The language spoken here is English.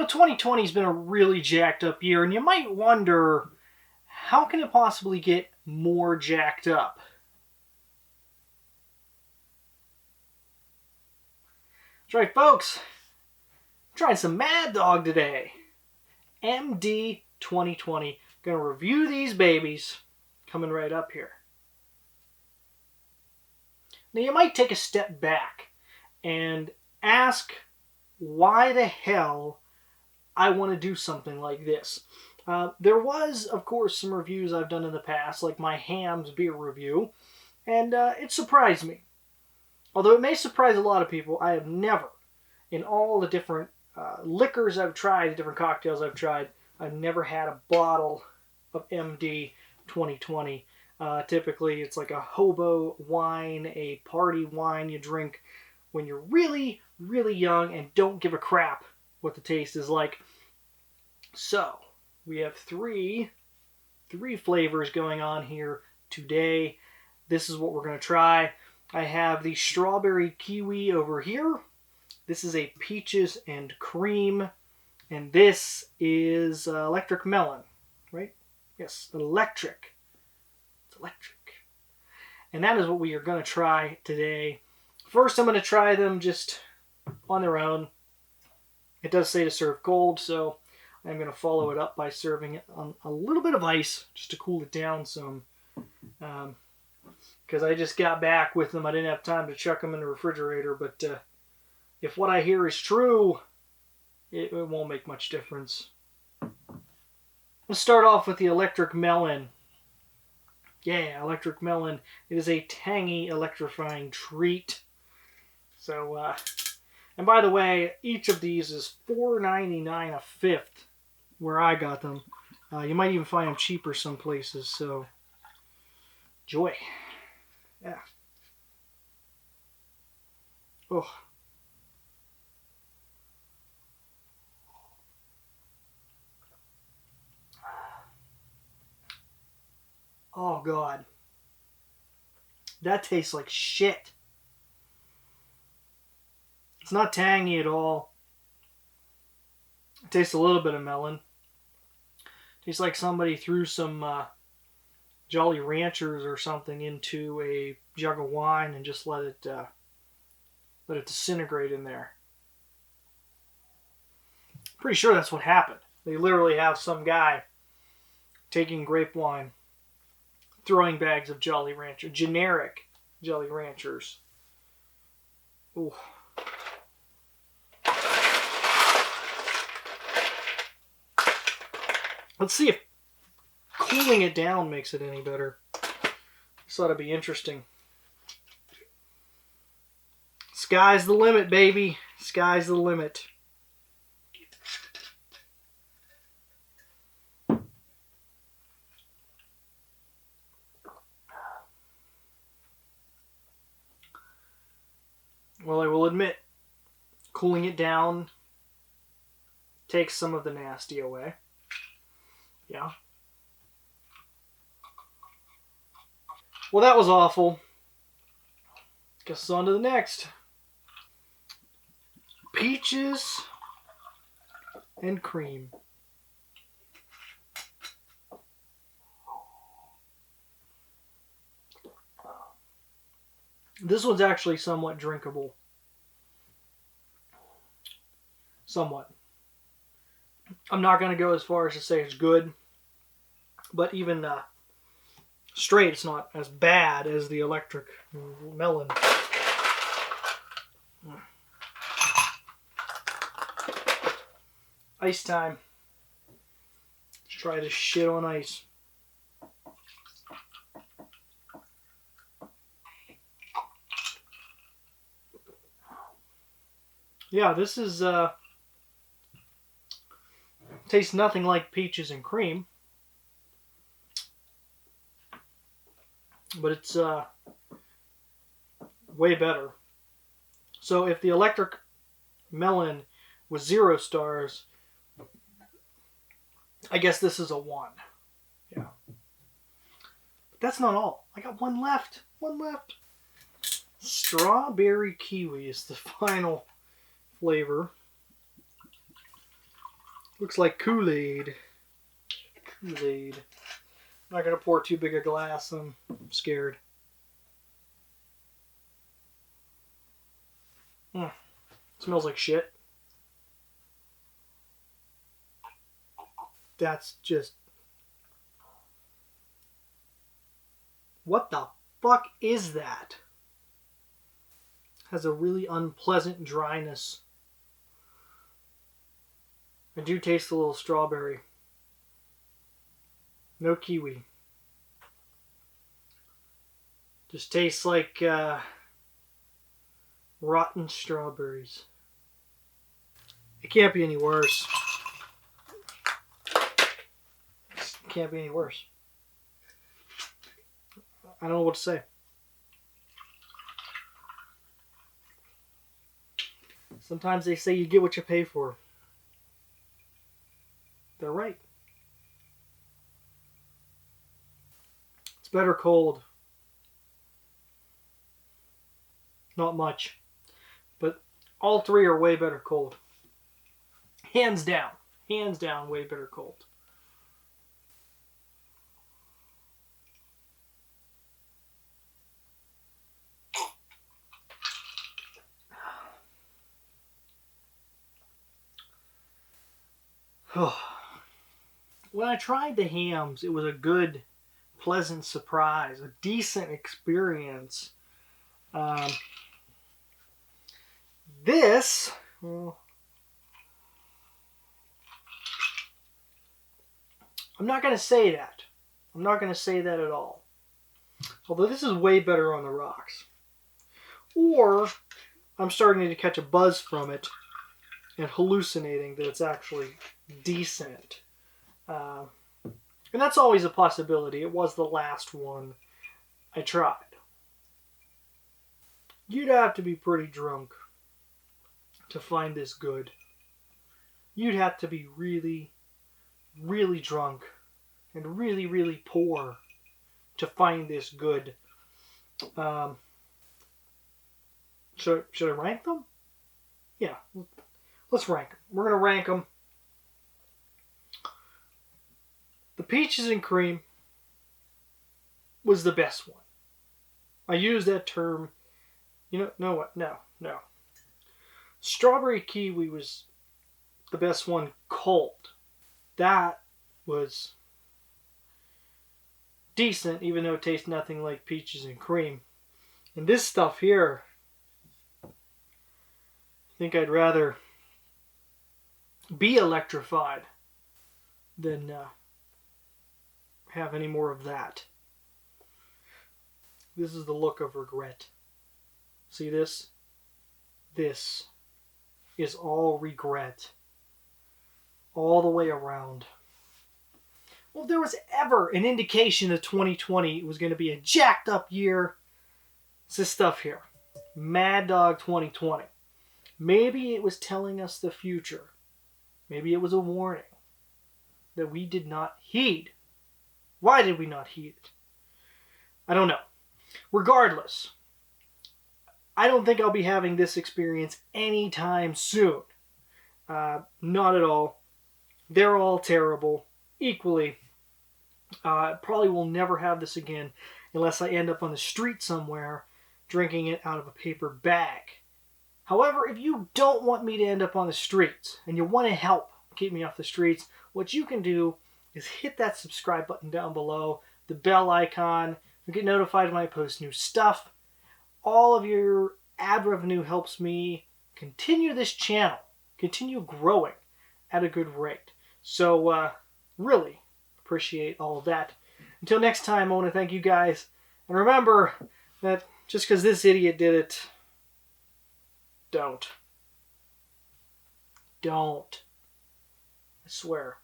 2020 has been a really jacked up year, and you might wonder, how can it possibly get more jacked up? That's right, folks. I'm trying some Mad Dog today. MD 2020. Gonna review these babies. Coming right up here. Now you might take a step back and ask why the hell I want to do something like this. There was, of course, some reviews I've done in the past, like my Hamm's beer review, and it surprised me. Although it may surprise a lot of people, I have never, in all the different liquors I've tried, the different cocktails I've tried, I've never had a bottle of MD 2020. Typically, it's like a hobo wine, a party wine you drink when you're really, really young and don't give a crap what the taste is like. So, we have three flavors going on here today. This is what we're going to try. I have the Strawberry Kiwi over here. This is a peaches and cream. And this is Electric Melon, right? Yes, electric. It's electric. And that is what we are going to try today. First, I'm going to try them just on their own. It does say to serve cold, so I'm going to follow it up by serving it on a little bit of ice just to cool it down some. Because I just got back with them. I didn't have time to chuck them in the refrigerator, but if what I hear is true, it won't make much difference. Let's start off with the Electric Melon. Yeah, Electric Melon. It is a tangy, electrifying treat. So, and by the way, each of these is $4.99 a fifth where I got them. You might even find them cheaper some places, so joy. Yeah. Oh. Oh, God. That tastes like shit. It's not tangy at all. It tastes a little bit of melon. It tastes like somebody threw some Jolly Ranchers or something into a jug of wine and just let it disintegrate in there. Pretty sure that's what happened. They literally have some guy taking grape wine, throwing bags of Jolly Rancher, generic Jolly Ranchers. Ooh. Let's see if cooling it down makes it any better. This ought to be interesting. Sky's the limit, baby. Sky's the limit. Well, I will admit, cooling it down takes some of the nasty away. Yeah. Well, that was awful. Guess it's on to the next. Peaches and cream. This one's actually somewhat drinkable. Somewhat. I'm not going to go as far as to say it's good, but even straight, it's not as bad as the Electric Melon. Ice time. Let's try this shit on ice. Yeah, this is tastes nothing like peaches and cream, but it's way better. So if the Electric Melon was 0 stars, I guess this is a 1. Yeah. But that's not all. I got one left. One left. Strawberry Kiwi is the final flavor. Looks like Kool-Aid. Kool-Aid. I'm not going to pour too big a glass. I'm scared. Smells like shit. That's just... What the fuck is that? Has a really unpleasant dryness. I do taste a little strawberry. No kiwi. Just tastes like rotten strawberries. It can't be any worse. It can't be any worse. I don't know what to say. Sometimes they say you get what you pay for. They're right. It's better cold. Not much. But all three are way better cold. Hands down. Hands down, way better cold. When I tried the hams, it was a good, pleasant surprise, a decent experience. This, well, I'm not going to say that. I'm not going to say that at all. Although this is way better on the rocks. Or I'm starting to catch a buzz from it and hallucinating that it's actually decent. And that's always a possibility. It was the last one I tried. You'd have to be pretty drunk to find this good. You'd have to be really, really drunk and really, really poor to find this good. Should I rank them? Yeah, let's rank them. We're going to rank them. The peaches and cream was the best one. I use that term. You know what? No. Strawberry Kiwi was the best one cold. That was decent, even though it tastes nothing like peaches and cream. And this stuff here, I think I'd rather be electrified than have any more of that. This is the look of regret. See this? This is all regret. All the way around. Well, if there was ever an indication that 2020 was going to be a jacked up year, it's this stuff here. Mad Dog 2020. Maybe it was telling us the future. Maybe it was a warning that we did not heed. Why did we not heed it? I don't know. Regardless, I don't think I'll be having this experience anytime soon. Not at all. They're all terrible. Equally. Probably will never have this again unless I end up on the street somewhere drinking it out of a paper bag. However, if you don't want me to end up on the streets and you want to help keep me off the streets, what you can do is hit that subscribe button down below, the bell icon. You get notified when I post new stuff. All of your ad revenue helps me continue this channel, continue growing at a good rate. So, really appreciate all of that. Until next time, I want to thank you guys. And remember that just because this idiot did it, don't. I swear.